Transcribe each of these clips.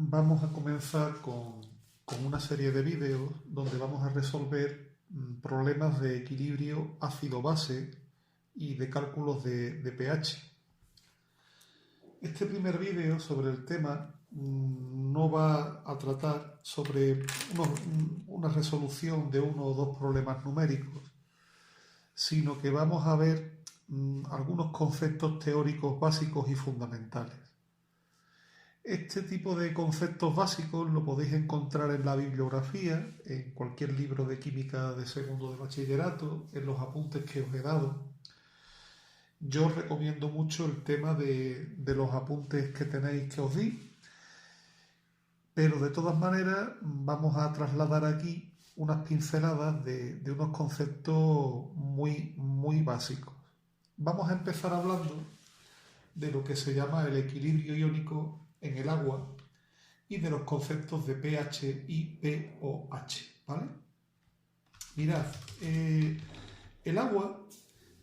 vamos a comenzar con una serie de vídeos donde vamos a resolver problemas de equilibrio ácido-base y de cálculos de pH. Este primer vídeo sobre el tema no va a tratar sobre una resolución de uno o dos problemas numéricos, sino que vamos a ver algunos conceptos teóricos básicos y fundamentales. Este tipo de conceptos básicos lo podéis encontrar en la bibliografía, en cualquier libro de química de segundo de bachillerato, en los apuntes que os he dado. Yo os recomiendo mucho el tema de los apuntes que tenéis que os di, pero de todas maneras vamos a trasladar aquí unas pinceladas de unos conceptos muy básicos. Vamos a empezar hablando de lo que se llama el equilibrio iónico en el agua y de los conceptos de pH y pOH, ¿vale? Mirad, el agua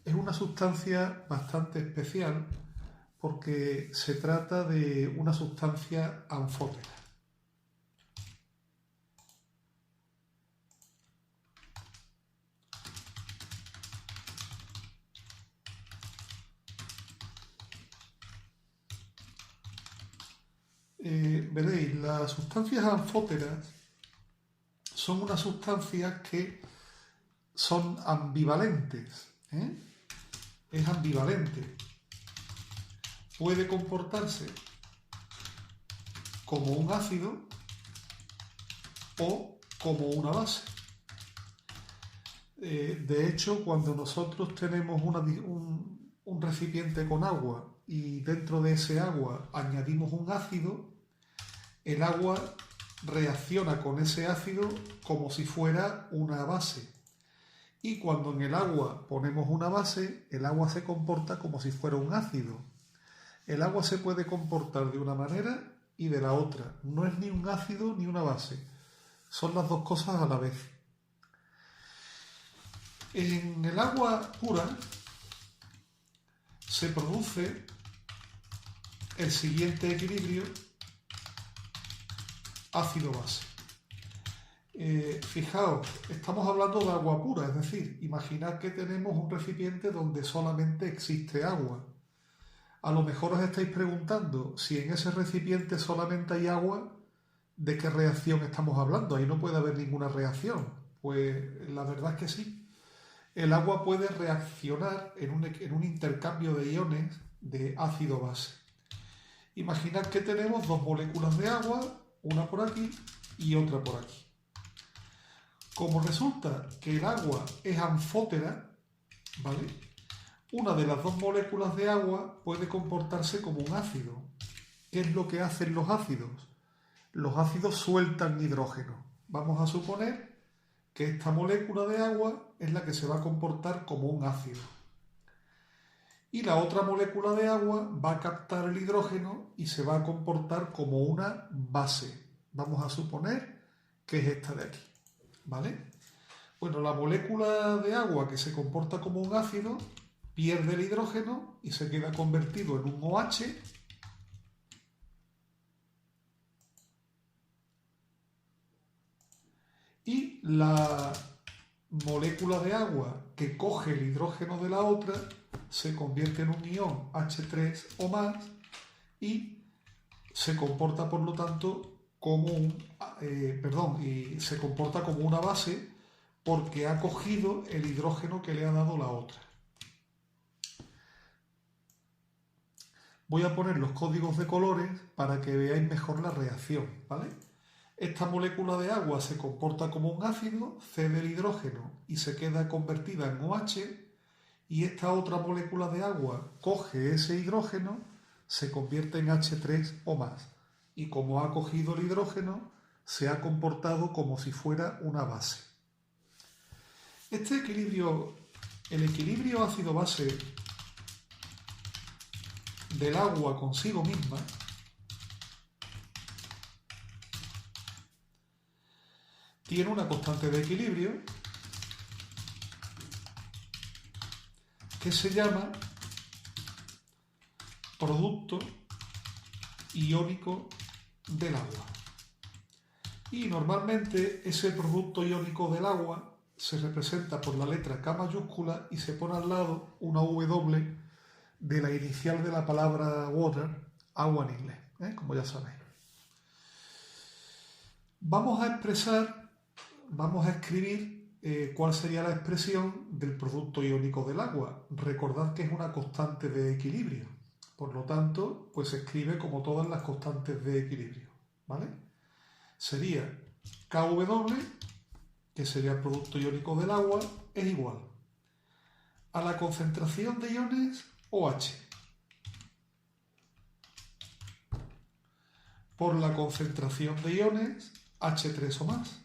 es una sustancia bastante especial porque se trata de una sustancia anfótera. Veréis, las sustancias anfóteras son unas sustancias que son ambivalentes, es ambivalente. Puede comportarse como un ácido o como una base. De hecho, cuando nosotros tenemos un recipiente con agua y dentro de ese agua añadimos un ácido, el agua reacciona con ese ácido como si fuera una base. Y cuando en el agua ponemos una base, el agua se comporta como si fuera un ácido. El agua se puede comportar de una manera y de la otra. No es ni un ácido ni una base. Son las dos cosas a la vez. En el agua pura se produce el siguiente equilibrio ácido-base. Fijaos, estamos hablando de agua pura, es decir, imaginad que tenemos un recipiente donde solamente existe agua. A lo mejor os estáis preguntando si en ese recipiente solamente hay agua, ¿de qué reacción estamos hablando? Ahí no puede haber ninguna reacción. Pues la verdad es que sí. El agua puede reaccionar en un intercambio de iones de ácido-base. Imaginad que tenemos dos moléculas de agua, una por aquí y otra por aquí. Como resulta que el agua es anfótera, ¿vale? Una de las dos moléculas de agua puede comportarse como un ácido. ¿Qué es lo que hacen los ácidos? Los ácidos sueltan hidrógeno. Vamos a suponer que esta molécula de agua es la que se va a comportar como un ácido. Y la otra molécula de agua va a captar el hidrógeno y se va a comportar como una base. Vamos a suponer que es esta de aquí, ¿vale? Bueno, la molécula de agua que se comporta como un ácido pierde el hidrógeno y se queda convertido en un OH. Y la molécula de agua que coge el hidrógeno de la otra se convierte en un ion H3 o más y se comporta por lo tanto como y se comporta como una base porque ha cogido el hidrógeno que le ha dado la otra. Voy a poner los códigos de colores para que veáis mejor la reacción, ¿vale? Esta molécula de agua se comporta como un ácido, cede el hidrógeno y se queda convertida en OH, y esta otra molécula de agua coge ese hidrógeno, se convierte en H3 o más, y como ha cogido el hidrógeno, se ha comportado como si fuera una base. Este equilibrio, el equilibrio ácido-base del agua consigo misma, tiene una constante de equilibrio que se llama producto iónico del agua. Y normalmente ese producto iónico del agua se representa por la letra K mayúscula y se pone al lado una W de la inicial de la palabra water, agua en inglés, como ya sabéis. Vamos a escribir cuál sería la expresión del producto iónico del agua. Recordad que es una constante de equilibrio. Por lo tanto, pues se escribe como todas las constantes de equilibrio, ¿vale? Sería KW, que sería el producto iónico del agua, es igual a la concentración de iones OH por la concentración de iones H3 o más.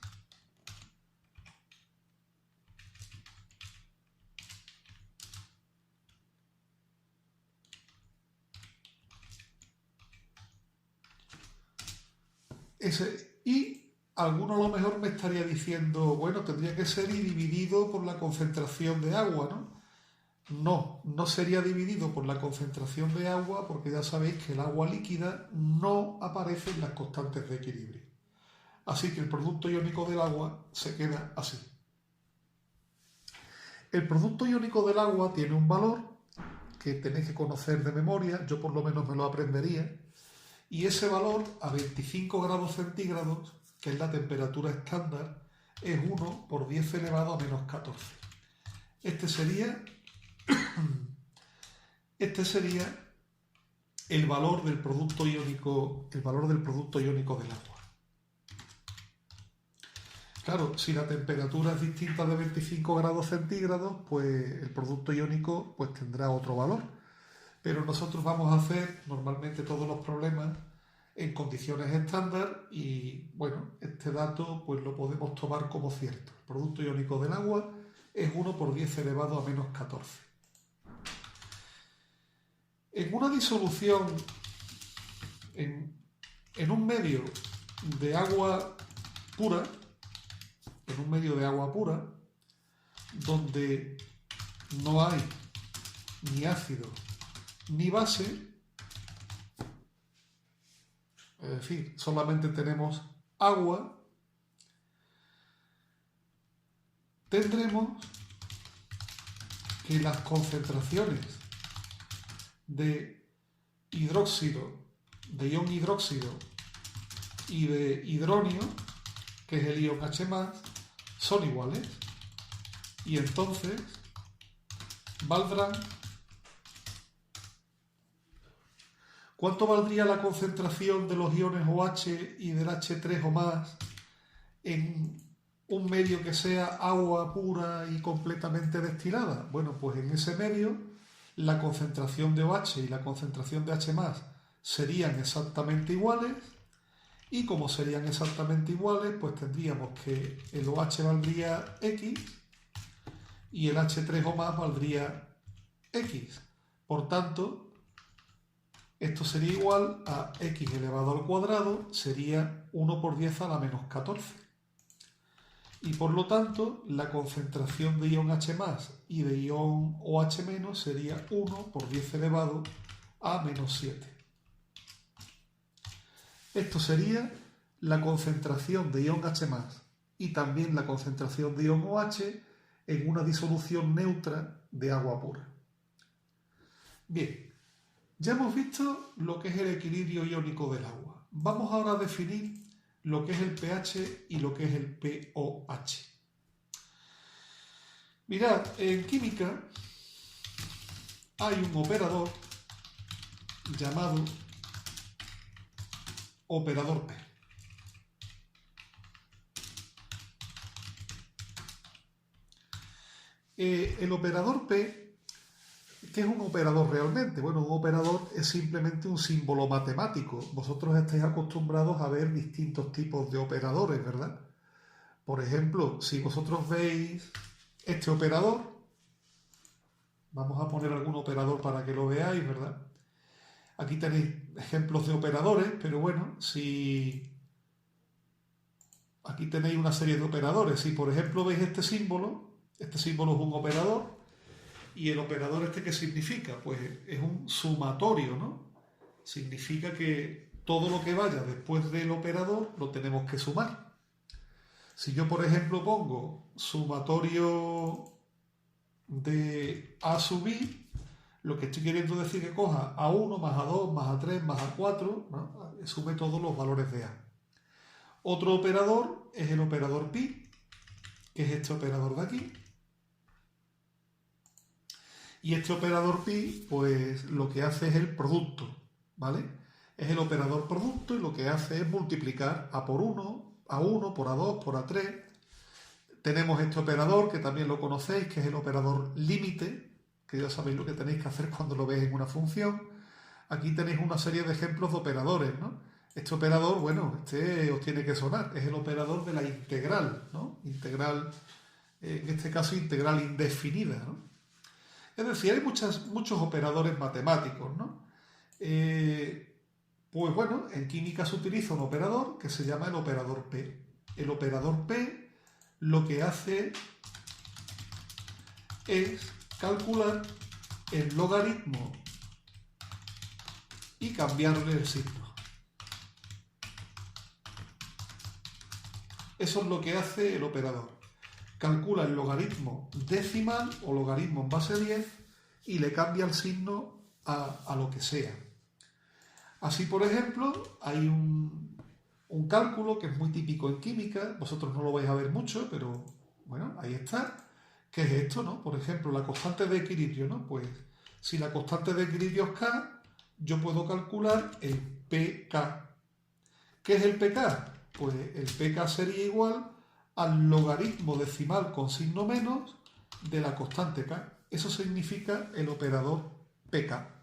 Y alguno a lo mejor me estaría diciendo, bueno, tendría que ser dividido por la concentración de agua, ¿no? No sería dividido por la concentración de agua porque ya sabéis que el agua líquida no aparece en las constantes de equilibrio. Así que el producto iónico del agua se queda así. El producto iónico del agua tiene un valor que tenéis que conocer de memoria, yo por lo menos me lo aprendería, y ese valor a 25 grados centígrados, que es la temperatura estándar, es 1 por 10 elevado a menos 14. Este sería el valor del producto iónico del agua. Claro, si la temperatura es distinta de 25 grados centígrados, pues el producto iónico pues tendrá otro valor. Pero nosotros vamos a hacer normalmente todos los problemas en condiciones estándar y bueno, este dato pues lo podemos tomar como cierto. El producto iónico del agua es 1 por 10 elevado a menos 14. En una disolución en un medio de agua pura, donde no hay ni ácido ni base, es decir, solamente tenemos agua, tendremos que las concentraciones de hidróxido, de ion hidróxido y de hidronio, que es el ion H+, son iguales y entonces valdrán. ¿Cuánto valdría la concentración de los iones OH y del H3 o más en un medio que sea agua pura y completamente destilada? Bueno, pues en ese medio la concentración de OH y la concentración de H+ serían exactamente iguales y como serían exactamente iguales, pues tendríamos que el OH valdría X y el H3 o más valdría X. Por tanto, esto sería igual a X elevado al cuadrado, sería 1 por 10 a la menos 14. Y por lo tanto, la concentración de ion H+ y de ion OH- sería 1 por 10 elevado a menos 7. Esto sería la concentración de ion H+ y también la concentración de ion OH en una disolución neutra de agua pura. Bien, ya hemos visto lo que es el equilibrio iónico del agua. Vamos ahora a definir lo que es el pH y lo que es el pOH. Mirad, en química hay un operador llamado operador P. El operador P, ¿qué es un operador realmente? Bueno, un operador es simplemente un símbolo matemático. Vosotros estáis acostumbrados a ver distintos tipos de operadores, ¿verdad? Por ejemplo, si vosotros veis este operador, vamos a poner algún operador para que lo veáis, ¿verdad? Aquí tenéis ejemplos de operadores, pero bueno, si aquí tenéis una serie de operadores. Si por ejemplo veis este símbolo es un operador. ¿Y el operador este qué significa? Pues es un sumatorio, ¿no? Significa que todo lo que vaya después del operador lo tenemos que sumar. Si yo, por ejemplo, pongo sumatorio de A sub I, lo que estoy queriendo decir es que coja A1 más A2 más A3 más A4, ¿no? Sume todos los valores de A. Otro operador es el operador pi, que es este operador de aquí. Y este operador pi, pues lo que hace es el producto, ¿vale? Es el operador producto y lo que hace es multiplicar A por 1, A1 por A2 por A3. Tenemos este operador que también lo conocéis, que es el operador límite, que ya sabéis lo que tenéis que hacer cuando lo veis en una función. Aquí tenéis una serie de ejemplos de operadores, ¿no? Este operador, bueno, este os tiene que sonar, es el operador de la integral, ¿no? Integral, en este caso integral indefinida, ¿no? Es decir, hay muchos operadores matemáticos, ¿no? Pues bueno, en química se utiliza un operador que se llama el operador P. El operador P lo que hace es calcular el logaritmo y cambiarle el signo. Eso es lo que hace el operador. Calcula el logaritmo decimal o logaritmo en base 10 y le cambia el signo a lo que sea. Así, por ejemplo, hay un cálculo que es muy típico en química, vosotros no lo vais a ver mucho, pero bueno, ahí está, que es esto, ¿no? Por ejemplo, la constante de equilibrio, ¿no? Pues si la constante de equilibrio es K, yo puedo calcular el pK. ¿Qué es el pK? Pues el pK sería igual al logaritmo decimal con signo menos de la constante K. Eso significa el operador pK.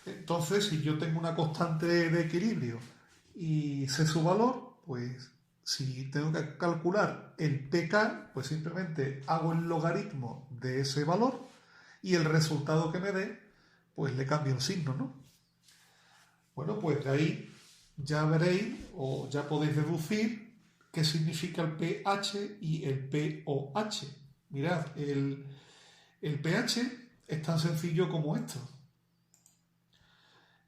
Entonces, si yo tengo una constante de equilibrio y sé su valor, pues si tengo que calcular el pK, pues simplemente hago el logaritmo de ese valor y el resultado que me dé, pues le cambio el signo, ¿no? Bueno, pues de ahí ya veréis o ya podéis deducir qué significa el pH y el pOH. Mirad, el pH es tan sencillo como esto.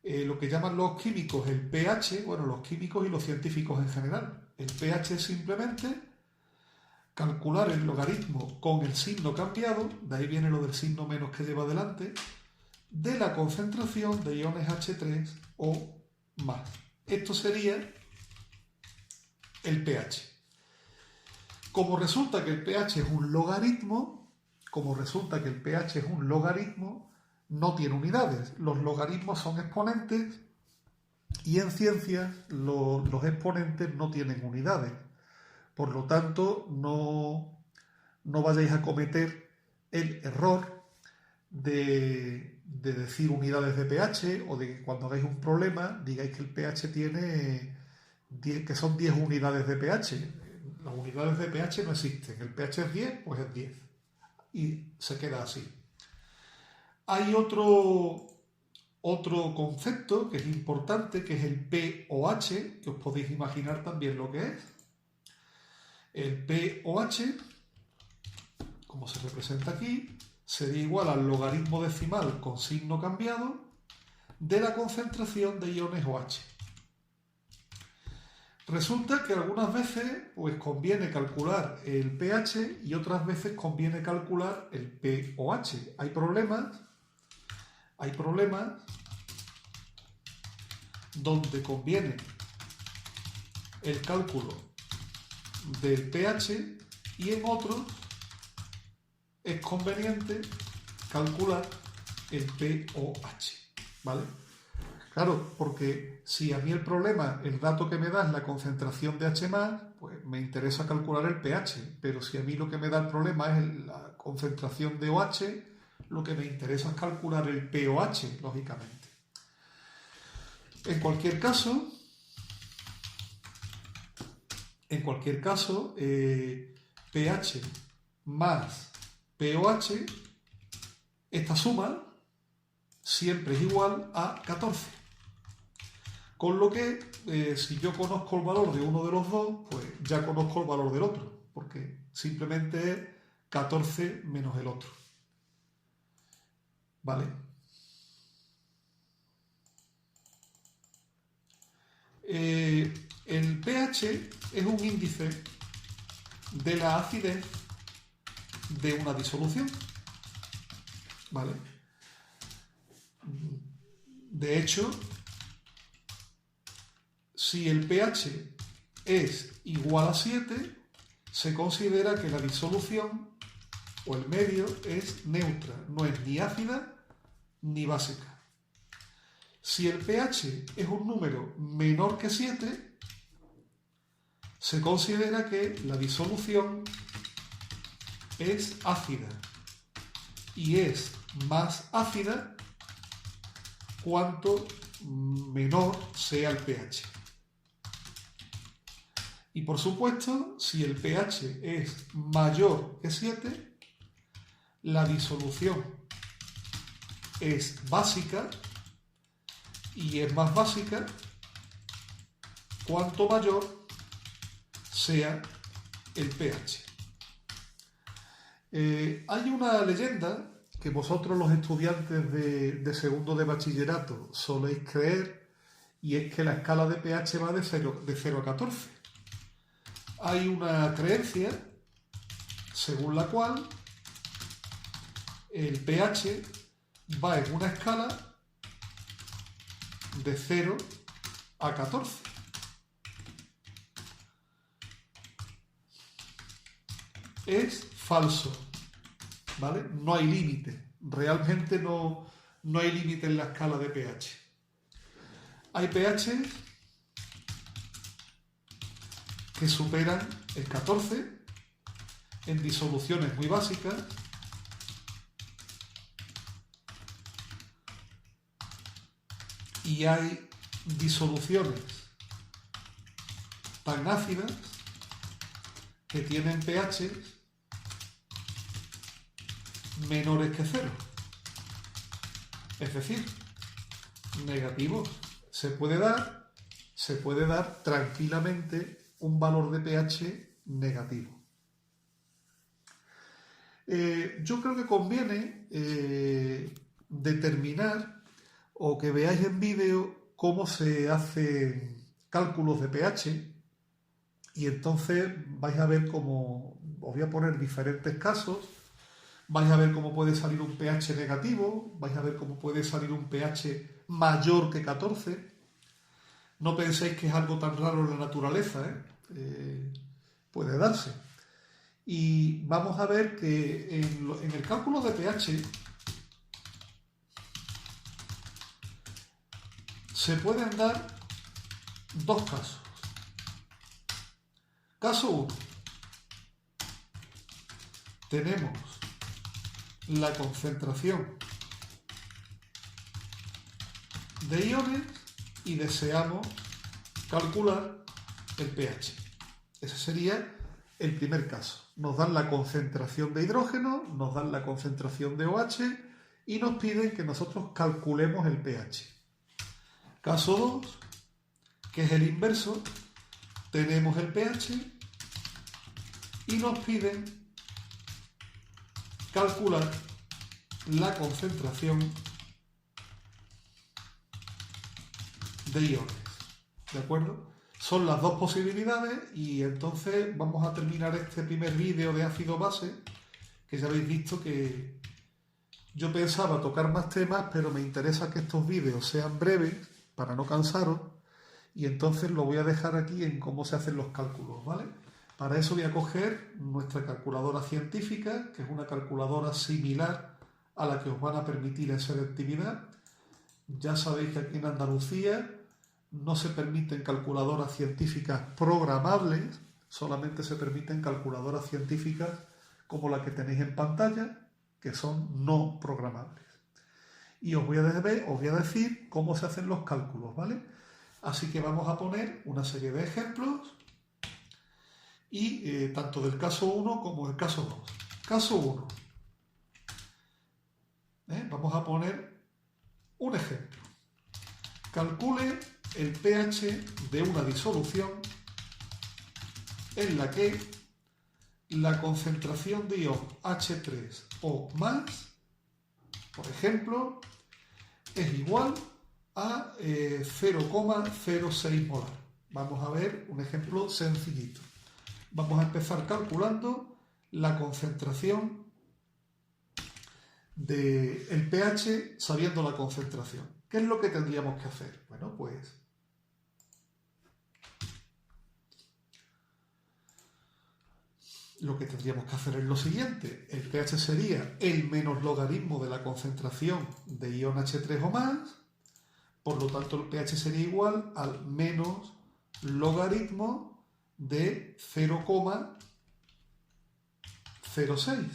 Lo que llaman los químicos el pH, bueno, los químicos y los científicos en general. El pH es simplemente calcular el logaritmo con el signo cambiado, de ahí viene lo del signo menos que lleva delante, de la concentración de iones H3 o más. Esto sería el pH. Como resulta que el pH es un logaritmo, no tiene unidades. Los logaritmos son exponentes y en ciencias los exponentes no tienen unidades. Por lo tanto, no vayáis a cometer el error de decir unidades de pH o de que cuando hagáis un problema digáis que el pH tiene que son 10 unidades de pH. Las unidades de pH no existen. El pH es 10, pues es 10. Y se queda así. Hay otro concepto que es importante, que es el pOH, que os podéis imaginar también lo que es. El pOH, como se representa aquí, sería igual al logaritmo decimal con signo cambiado de la concentración de iones OH. Resulta que algunas veces pues conviene calcular el pH y otras veces conviene calcular el pOH. Hay problemas donde conviene el cálculo del pH y en otros es conveniente calcular el pOH, ¿vale? Claro, porque si a mí el problema, el dato que me da es la concentración de H+, pues me interesa calcular el pH, pero si a mí lo que me da el problema es la concentración de OH, lo que me interesa es calcular el pOH, lógicamente. En cualquier caso, pH más pOH, esta suma siempre es igual a 14. Con lo que, si yo conozco el valor de uno de los dos, pues ya conozco el valor del otro, porque simplemente es 14 menos el otro. ¿Vale? El pH es un índice de la acidez de una disolución, ¿vale? De hecho, si el pH es igual a 7, se considera que la disolución o el medio es neutra, no es ni ácida ni básica. Si el pH es un número menor que 7, se considera que la disolución es ácida y es más ácida cuanto menor sea el pH. Y por supuesto, si el pH es mayor que 7, la disolución es básica y es más básica cuanto mayor sea el pH. Hay una leyenda que vosotros los estudiantes de segundo de bachillerato soléis creer, y es que la escala de pH va de 0 a 14. Hay una creencia según la cual el pH va en una escala de 0 a 14. Es falso, ¿vale? No hay límite. Realmente no hay límite en la escala de pH. Hay pH que superan el 14 en disoluciones muy básicas y hay disoluciones tan ácidas que tienen pH menores que 0, es decir, negativos. Se puede dar tranquilamente un valor de pH negativo. Yo creo que conviene determinar o que veáis en vídeo cómo se hacen cálculos de pH, y entonces vais a ver cómo, os voy a poner diferentes casos, vais a ver cómo puede salir un pH negativo, vais a ver cómo puede salir un pH mayor que 14. No penséis que es algo tan raro en la naturaleza, puede darse. Y vamos a ver que en el cálculo de pH se pueden dar dos casos. Caso 1. Tenemos la concentración de iones y deseamos calcular el pH. Ese sería el primer caso. Nos dan la concentración de hidrógeno, nos dan la concentración de OH y nos piden que nosotros calculemos el pH. Caso 2, que es el inverso, tenemos el pH y nos piden calcular la concentración de iones. ¿De acuerdo? Son las dos posibilidades y entonces vamos a terminar este primer vídeo de ácido base, que ya habéis visto que yo pensaba tocar más temas, pero me interesa que estos vídeos sean breves para no cansaros, y entonces lo voy a dejar aquí en cómo se hacen los cálculos, ¿vale? Para eso voy a coger nuestra calculadora científica, que es una calculadora similar a la que os van a permitir en selectividad. Ya sabéis que aquí en Andalucía no se permiten calculadoras científicas programables, solamente se permiten calculadoras científicas como la que tenéis en pantalla, que son no programables. Y os voy a decir cómo se hacen los cálculos, ¿vale? Así que vamos a poner una serie de ejemplos, y tanto del caso 1 como del caso 2. Caso 1. Vamos a poner un ejemplo. Calcule el pH de una disolución en la que la concentración de ion H3O+, por ejemplo, es igual a 0,06 molar. Vamos a ver un ejemplo sencillito. Vamos a empezar calculando la concentración del pH sabiendo la concentración. ¿Qué es lo que tendríamos que hacer? Bueno, pues lo que tendríamos que hacer es lo siguiente. El pH sería el menos logaritmo de la concentración de ion H3 o más. Por lo tanto, el pH sería igual al menos logaritmo de 0,06.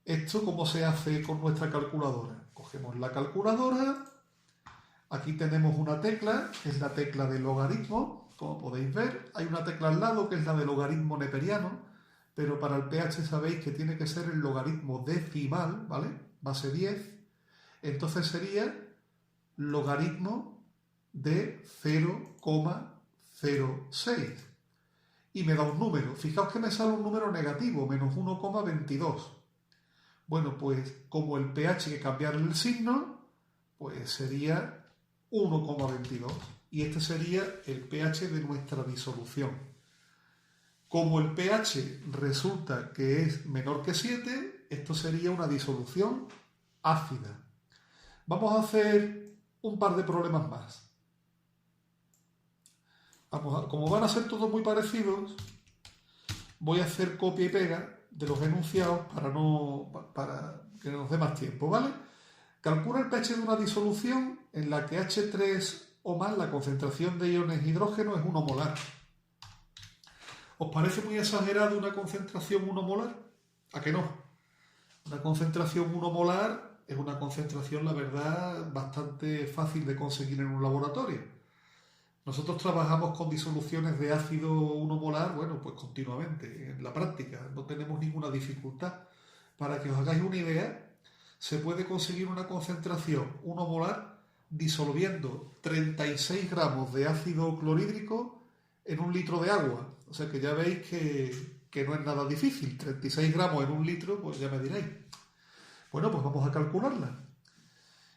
¿Esto cómo se hace con nuestra calculadora? Cogemos la calculadora. Aquí tenemos una tecla, que es la tecla de logaritmo. Como podéis ver, hay una tecla al lado, que es la de logaritmo neperiano, pero para el pH sabéis que tiene que ser el logaritmo decimal, ¿vale? Base 10. Entonces sería logaritmo de 0,06. Y me da un número. Fijaos que me sale un número negativo, menos 1,22. Bueno, pues como el pH hay que cambiarle el signo, pues sería 1,22. Y este sería el pH de nuestra disolución. Como el pH resulta que es menor que 7, esto sería una disolución ácida. Vamos a hacer un par de problemas más. Como van a ser todos muy parecidos, voy a hacer copia y pega de los enunciados para que nos dé más tiempo, ¿vale? Calcula el pH de una disolución en la que H3 o más, la concentración de iones hidrógeno es 1 molar. ¿Os parece muy exagerado una concentración 1 molar? ¿A que no? Una concentración 1 molar es una concentración, la verdad, bastante fácil de conseguir en un laboratorio. Nosotros trabajamos con disoluciones de ácido 1 molar, bueno, pues continuamente, en la práctica, no tenemos ninguna dificultad. Para que os hagáis una idea, se puede conseguir una concentración 1 molar disolviendo 36 gramos de ácido clorhídrico en 1 litro de agua. O sea que ya veis que no es nada difícil. 36 gramos en 1 litro, pues ya me diréis. Bueno, pues vamos a calcularla.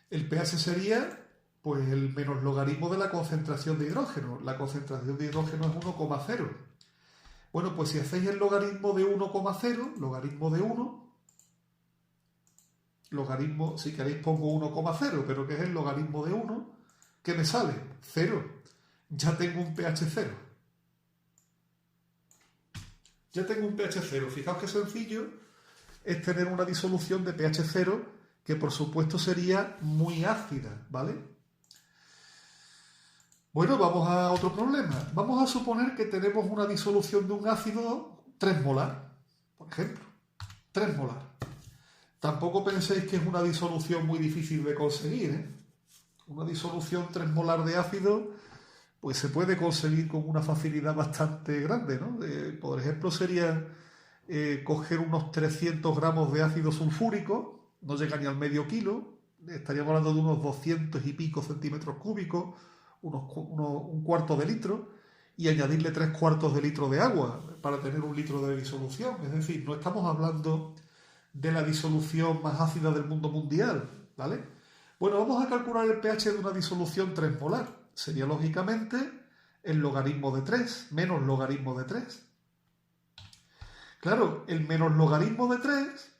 El pH sería pues el menos logaritmo de la concentración de hidrógeno. La concentración de hidrógeno es 1,0. Bueno, pues si hacéis el logaritmo de 1,0, logaritmo de 1, logaritmo, si queréis pongo 1,0, pero que es el logaritmo de 1, ¿qué me sale? 0. Ya tengo un pH 0. Ya tengo un pH 0. Fijaos qué sencillo es tener una disolución de pH 0 que por supuesto sería muy ácida, ¿vale? Bueno, vamos a otro problema. Vamos a suponer que tenemos una disolución de un ácido 3 molar, por ejemplo. 3 molar. Tampoco penséis que es una disolución muy difícil de conseguir, ¿eh? Una disolución 3 molar de ácido pues se puede conseguir con una facilidad bastante grande, ¿no? Por ejemplo, sería coger unos 300 gramos de ácido sulfúrico, no llega ni al medio kilo, estaríamos hablando de unos 200 y pico centímetros cúbicos, un cuarto de litro, y añadirle 3/4 de litro de agua para tener 1 litro de disolución. Es decir, no estamos hablando de la disolución más ácida del mundo mundial, ¿vale? Bueno, vamos a calcular el pH de una disolución 3 molar. Sería lógicamente el logaritmo de 3 menos logaritmo de 3. Claro, el menos logaritmo de 3,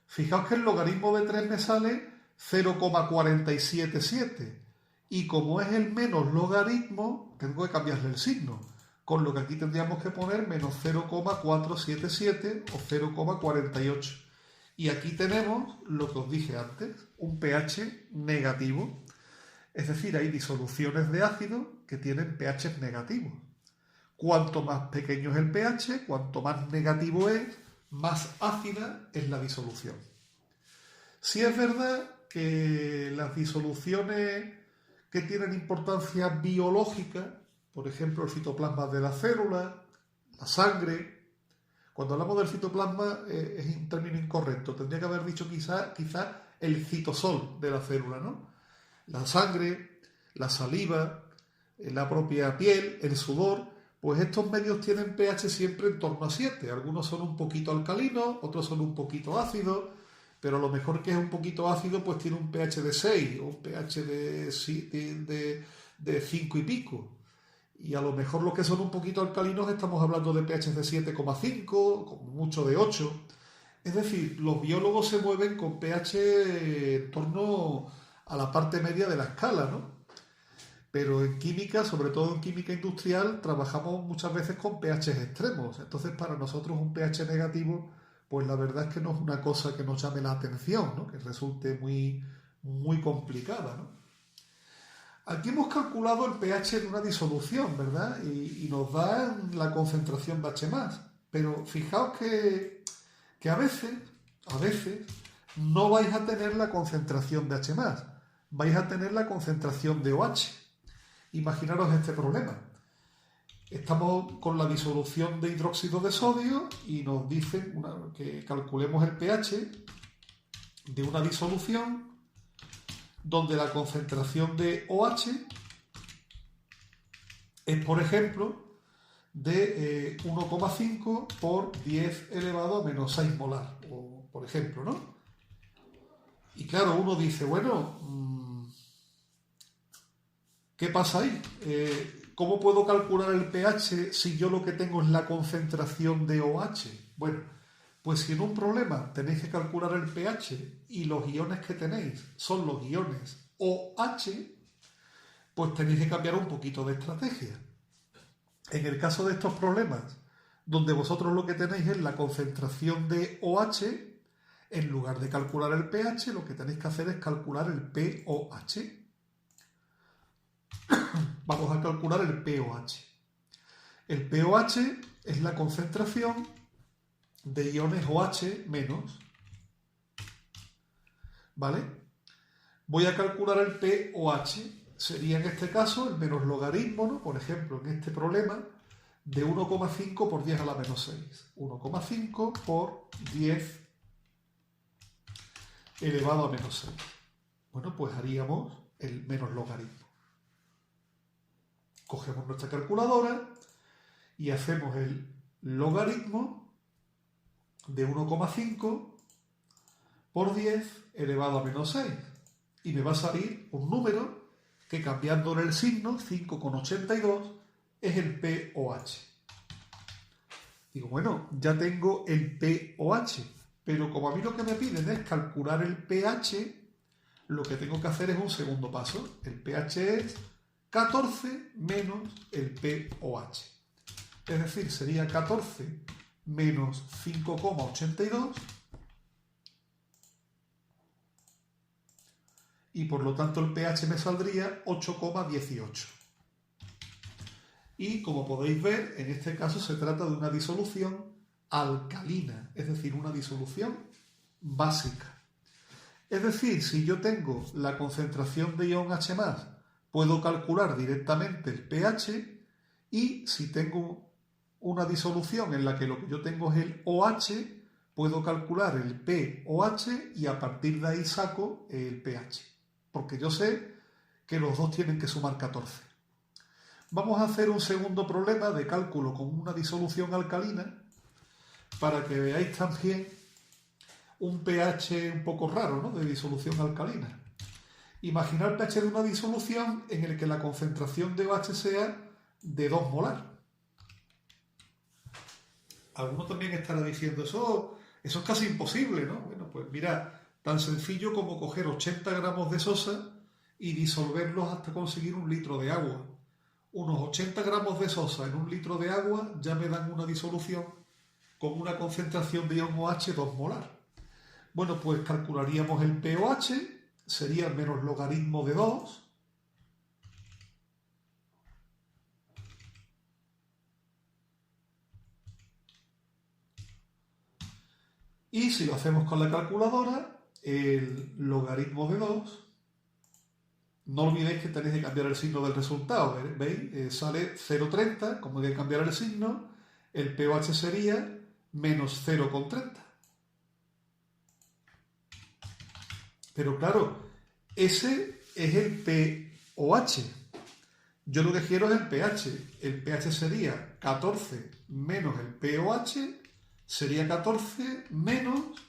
fijaos que el logaritmo de 3 me sale 0,477 y como es el menos logaritmo, tengo que cambiarle el signo, con lo que aquí tendríamos que poner menos 0,477 o 0,48. Y aquí tenemos lo que os dije antes, un pH negativo. Es decir, hay disoluciones de ácido que tienen pH negativos. Cuanto más pequeño es el pH, cuanto más negativo es, más ácida es la disolución. Sí es verdad que las disoluciones que tienen importancia biológica, por ejemplo el citoplasma de la célula, la sangre. Cuando hablamos del citoplasma es un término incorrecto, tendría que haber dicho quizá el citosol de la célula, ¿no? La sangre, la saliva, la propia piel, el sudor, pues estos medios tienen pH siempre en torno a 7. Algunos son un poquito alcalinos, otros son un poquito ácidos, pero lo mejor que es un poquito ácido pues tiene un pH de 6 o un pH de de 5 y pico. Y a lo mejor los que son un poquito alcalinos estamos hablando de pH de 7,5, como mucho de 8. Es decir, los biólogos se mueven con pH en torno a la parte media de la escala, ¿no? Pero en química, sobre todo en química industrial, trabajamos muchas veces con pHs extremos. Entonces, para nosotros un pH negativo, pues la verdad es que no es una cosa que nos llame la atención, ¿no? Que resulte muy complicada, ¿no? Aquí hemos calculado el pH de una disolución, ¿verdad? Y nos da la concentración de H+. Pero fijaos que a veces no vais a tener la concentración de H+, vais a tener la concentración de OH. Imaginaros este problema. Estamos con la disolución de hidróxido de sodio y nos dicen que calculemos el pH de una disolución donde la concentración de OH es, por ejemplo, de 1,5 por 10 elevado a menos 6 molar, o, por ejemplo, ¿no? Y claro, uno dice, bueno, ¿qué pasa ahí? ¿Cómo puedo calcular el pH si yo lo que tengo es la concentración de OH? Bueno, pues si en un problema tenéis que calcular el pH y los iones que tenéis son los iones OH, pues tenéis que cambiar un poquito de estrategia. En el caso de estos problemas, donde vosotros lo que tenéis es la concentración de OH, en lugar de calcular el pH, lo que tenéis que hacer es calcular el pOH. Vamos a calcular el pOH. El pOH es la concentración de iones OH menos. ¿Vale? Voy a calcular el pOH. Sería en este caso el menos logaritmo, ¿no? Por ejemplo, en este problema, de 1,5 por 10 a la menos 6. 1,5 por 10 elevado a menos 6. Bueno, pues haríamos el menos logaritmo. Cogemos nuestra calculadora y hacemos el logaritmo de 1,5 por 10 elevado a menos 6. Y me va a salir un número que, cambiándole el signo, 5,82, es el pOH. Digo, bueno, ya tengo el pOH, pero como a mí lo que me piden es calcular el pH, lo que tengo que hacer es un segundo paso. El pH es 14 menos el pOH. Es decir, sería 14 menos 5,82 y por lo tanto el pH me saldría 8,18. Y como podéis ver, en este caso se trata de una disolución alcalina, es decir, una disolución básica. Es decir, si yo tengo la concentración de ion H+, puedo calcular directamente el pH, y si tengo una disolución en la que lo que yo tengo es el OH, puedo calcular el pOH y a partir de ahí saco el pH, porque yo sé que los dos tienen que sumar 14. Vamos a hacer un segundo problema de cálculo con una disolución alcalina para que veáis también un pH un poco raro, ¿no?, de disolución alcalina. Imaginar el pH de una disolución en el que la concentración de OH sea de 2 molar. Alguno también estará diciendo, eso es casi imposible, ¿no? Bueno, pues mira, tan sencillo como coger 80 gramos de sosa y disolverlos hasta conseguir 1 litro de agua. Unos 80 gramos de sosa en 1 litro de agua ya me dan una disolución con una concentración de ion OH 2 molar. Bueno, pues calcularíamos el pOH, sería el menos logaritmo de 2, y si lo hacemos con la calculadora, el logaritmo de 2, no olvidéis que tenéis que cambiar el signo del resultado, ¿veis? Sale 0,30, como hay que cambiar el signo, el pOH sería menos 0,30. Pero claro, ese es el pOH. Yo lo que quiero es el pH. El pH sería 14 menos el pOH, sería 14 menos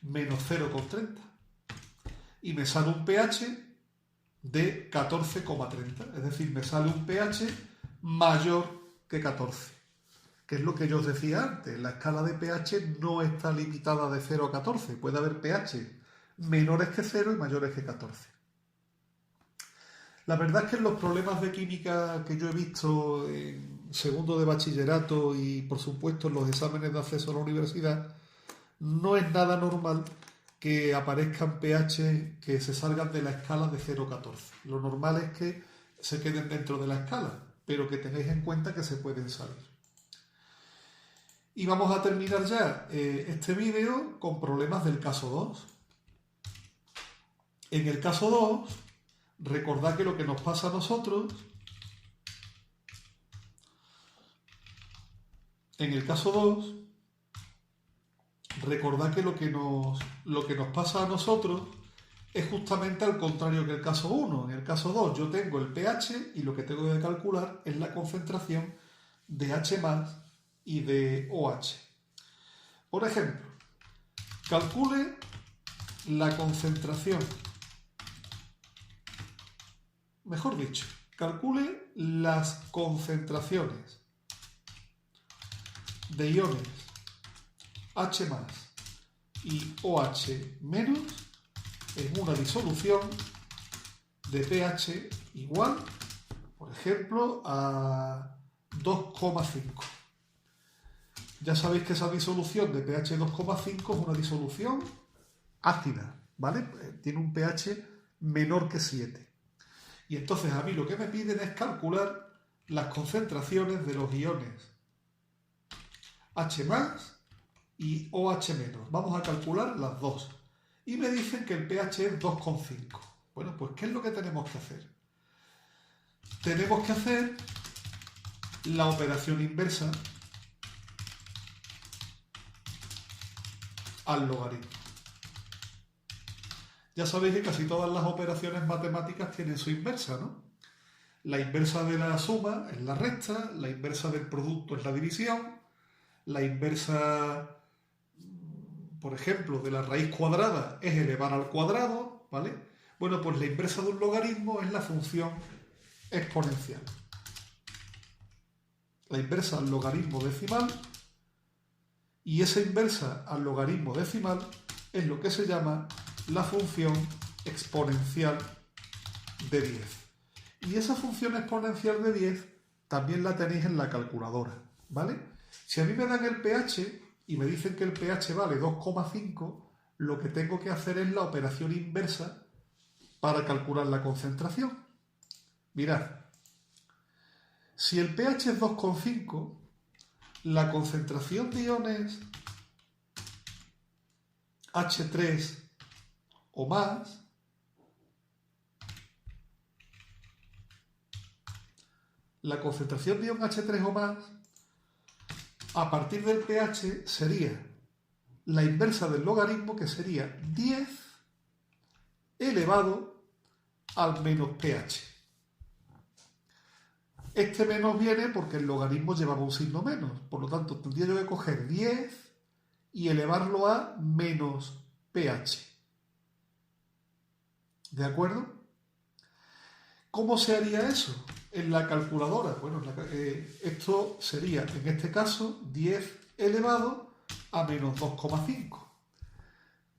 0,30. Y me sale un pH de 14,30. Es decir, me sale un pH mayor que 14. Que es lo que yo os decía antes. La escala de pH no está limitada de 0 a 14. Puede haber pH menores que 0 y mayores que 14. La verdad es que en los problemas de química que yo he visto en segundo de bachillerato y por supuesto en los exámenes de acceso a la universidad, no es nada normal que aparezcan pH que se salgan de la escala de 0 a 14. Lo normal es que se queden dentro de la escala, pero que tengáis en cuenta que se pueden salir. Y vamos a terminar ya este vídeo con problemas del caso 2. En el caso 2, recordad que lo que nos pasa a nosotros, en el caso 2, recordad que lo que nos pasa a nosotros es justamente al contrario que el caso 1. En el caso 2 yo tengo el pH y lo que tengo que calcular es la concentración de H+ y de OH. Por ejemplo, calcule la concentración, mejor dicho, calcule las concentraciones de iones H+ y OH- en una disolución de pH igual, por ejemplo, a 2,5. Ya sabéis que esa disolución de pH 2,5 es una disolución ácida, ¿vale? Tiene un pH menor que 7. Y entonces a mí lo que me piden es calcular las concentraciones de los iones H+ y OH-. Vamos a calcular las dos. Y me dicen que el pH es 2,5. Bueno, pues ¿qué es lo que tenemos que hacer? Tenemos que hacer la operación inversa al logaritmo. Ya sabéis que casi todas las operaciones matemáticas tienen su inversa, ¿no? La inversa de la suma es la resta, la inversa del producto es la división, la inversa, por ejemplo, de la raíz cuadrada es elevar al cuadrado, ¿vale? Bueno, pues la inversa de un logaritmo es la función exponencial. La inversa al logaritmo decimal, y esa inversa al logaritmo decimal es lo que se llama la función exponencial de 10. Y esa función exponencial de 10 también la tenéis en la calculadora, ¿vale? Si a mí me dan el pH y me dicen que el pH vale 2,5, lo que tengo que hacer es la operación inversa para calcular la concentración. Mirad, si el pH es 2,5, la concentración de iones H3 o más la concentración de ion H3 o más a partir del pH sería la inversa del logaritmo, que sería 10 elevado al menos pH. Este menos viene porque el logaritmo llevaba un signo menos, por lo tanto tendría yo que coger 10 y elevarlo a menos pH. ¿De acuerdo? ¿Cómo se haría eso en la calculadora? Bueno, esto sería, en este caso, 10 elevado a menos 2,5,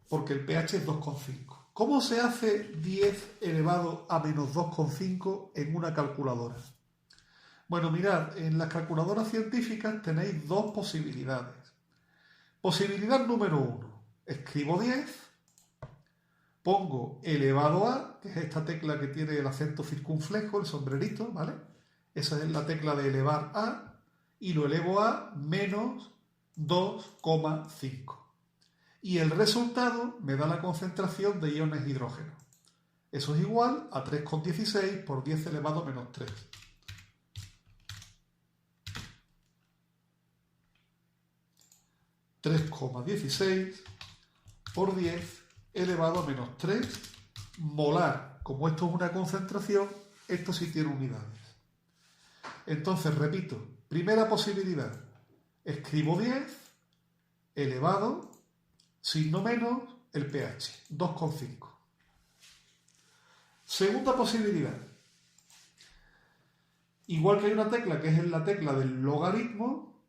porque el pH es 2,5. ¿Cómo se hace 10 elevado a menos 2,5 en una calculadora? Bueno, mirad, en las calculadoras científicas tenéis dos posibilidades. Posibilidad número 1, escribo 10, pongo elevado a, que es esta tecla que tiene el acento circunflejo, el sombrerito, ¿vale? Esa es la tecla de elevar a, y lo elevo a menos 2,5. Y el resultado me da la concentración de iones hidrógeno. Eso es igual a 3,16 por 10 elevado a menos 3. ,16 por 10 elevado a menos 3 molar. Como esto es una concentración, esto sí tiene unidades. Entonces, repito, primera posibilidad, escribo 10 elevado, signo menos, el pH, 2,5. Segunda posibilidad. Igual que hay una tecla que es la tecla del logaritmo,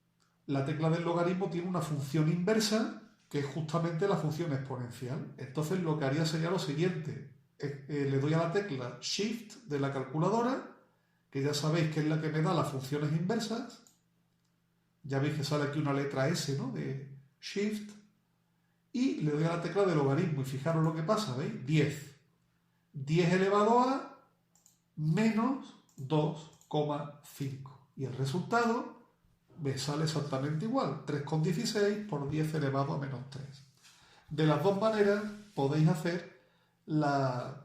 la tecla del logaritmo tiene una función inversa que es justamente la función exponencial. Entonces lo que haría sería lo siguiente. Le doy a la tecla Shift de la calculadora, que ya sabéis que es la que me da las funciones inversas. Ya veis que sale aquí una letra S, ¿no? De Shift. Y le doy a la tecla de logaritmo. Y fijaros lo que pasa, ¿veis? 10. 10 elevado a menos 2,5. Y el resultado me sale exactamente igual. 3,16 por 10 elevado a menos 3. De las dos maneras podéis hacer la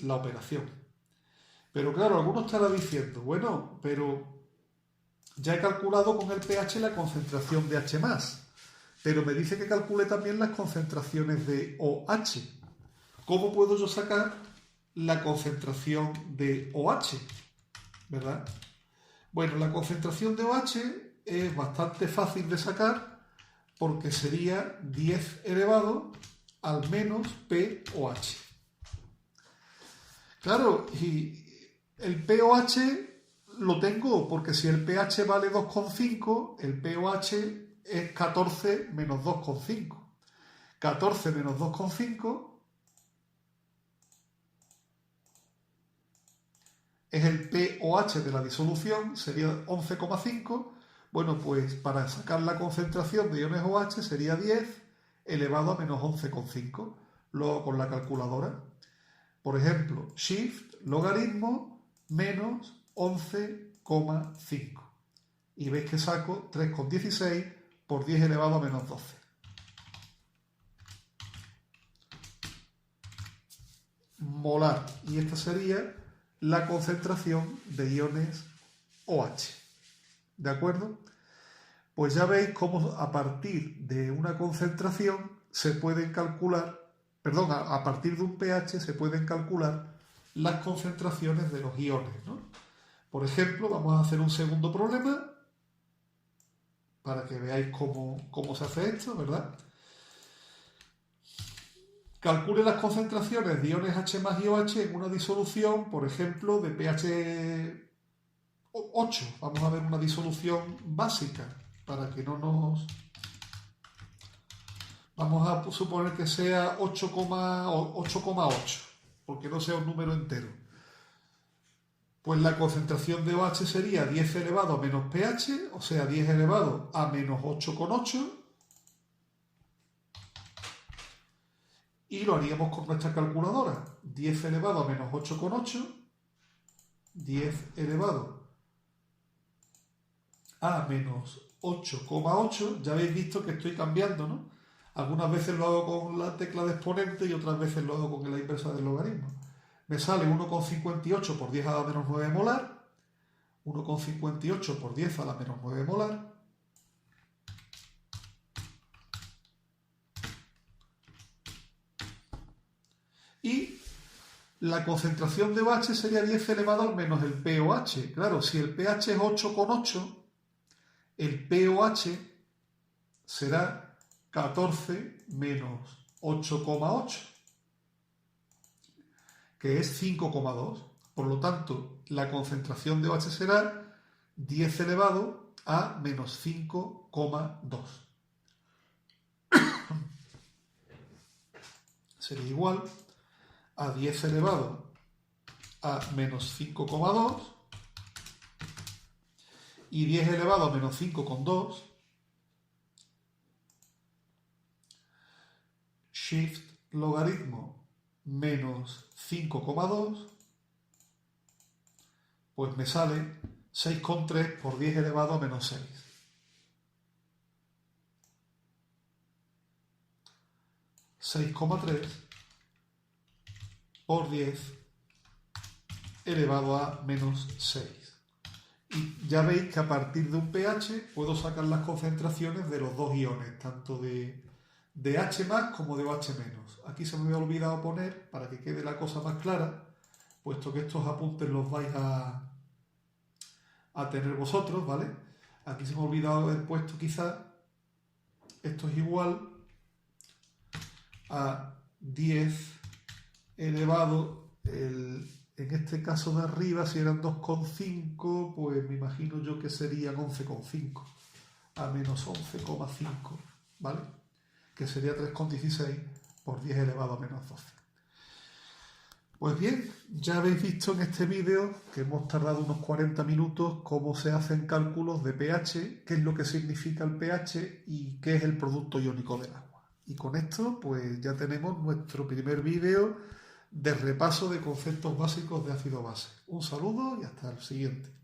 operación. Pero claro, algunos estarán diciendo, bueno, pero ya he calculado con el pH la concentración de H+, pero me dice que calcule también las concentraciones de OH. ¿Cómo puedo yo sacar la concentración de OH? ¿Verdad? Bueno, la concentración de OH es bastante fácil de sacar porque sería 10 elevado al menos POH. Claro, y el POH lo tengo porque si el pH vale 2,5, el POH es 14 menos 2,5. 14 menos 2,5 es el POH de la disolución, sería 11,5. Bueno, pues para sacar la concentración de iones OH sería 10 elevado a menos 11,5. Luego con la calculadora. Por ejemplo, Shift, logaritmo, menos 11,5. Y veis que saco 3,16 por 10 elevado a menos 12. Molar. Y esta sería la concentración de iones OH. ¿De acuerdo? Pues ya veis cómo a partir de una concentración se pueden calcular, perdón, a partir de un pH se pueden calcular las concentraciones de los iones, ¿no? Por ejemplo, vamos a hacer un segundo problema para que veáis cómo se hace esto, ¿verdad? Calcule las concentraciones de iones H+ y OH en una disolución, por ejemplo, de pH 8. Vamos a ver una disolución básica para que no nos... Vamos a suponer que sea 8,8, porque no sea un número entero. Pues la concentración de OH sería 10 elevado a menos pH, o sea, 10 elevado a menos 8,8. Y lo haríamos con nuestra calculadora. 10 elevado a menos 8,8. 10 elevado a menos 8,8. Ya habéis visto que estoy cambiando, ¿no? Algunas veces lo hago con la tecla de exponente y otras veces lo hago con la inversa del logaritmo. Me sale 1,58 por 10 a la menos 9 molar. 1,58 por 10 a la menos 9 molar. Y la concentración de OH sería 10 elevado al menos el POH. Claro, si el pH es 8,8, el POH será 14 menos 8,8, que es 5,2. Por lo tanto, la concentración de OH será 10 elevado a menos 5,2. Sería igual a 10 elevado a menos 5,2 y 10 elevado a menos 5,2. Shift logaritmo menos 5,2, pues me sale 6,3 por 10 elevado a menos 6. 6,3 por 10 elevado a menos 6. Y ya veis que a partir de un pH puedo sacar las concentraciones de los dos iones, tanto de H+ como de OH-. Aquí se me había olvidado poner, para que quede la cosa más clara, puesto que estos apuntes los vais a tener vosotros, ¿vale? Aquí se me ha olvidado haber puesto quizá, esto es igual a 10 elevado En este caso de arriba, si eran 2,5, pues me imagino yo que serían 11,5 a menos 11,5, ¿vale? Que sería 3,16 por 10 elevado a menos 12. Pues bien, ya habéis visto en este vídeo que hemos tardado unos 40 minutos cómo se hacen cálculos de pH, qué es lo que significa el pH y qué es el producto iónico del agua. Y con esto pues ya tenemos nuestro primer vídeo de repaso de conceptos básicos de ácido base. Un saludo y hasta el siguiente.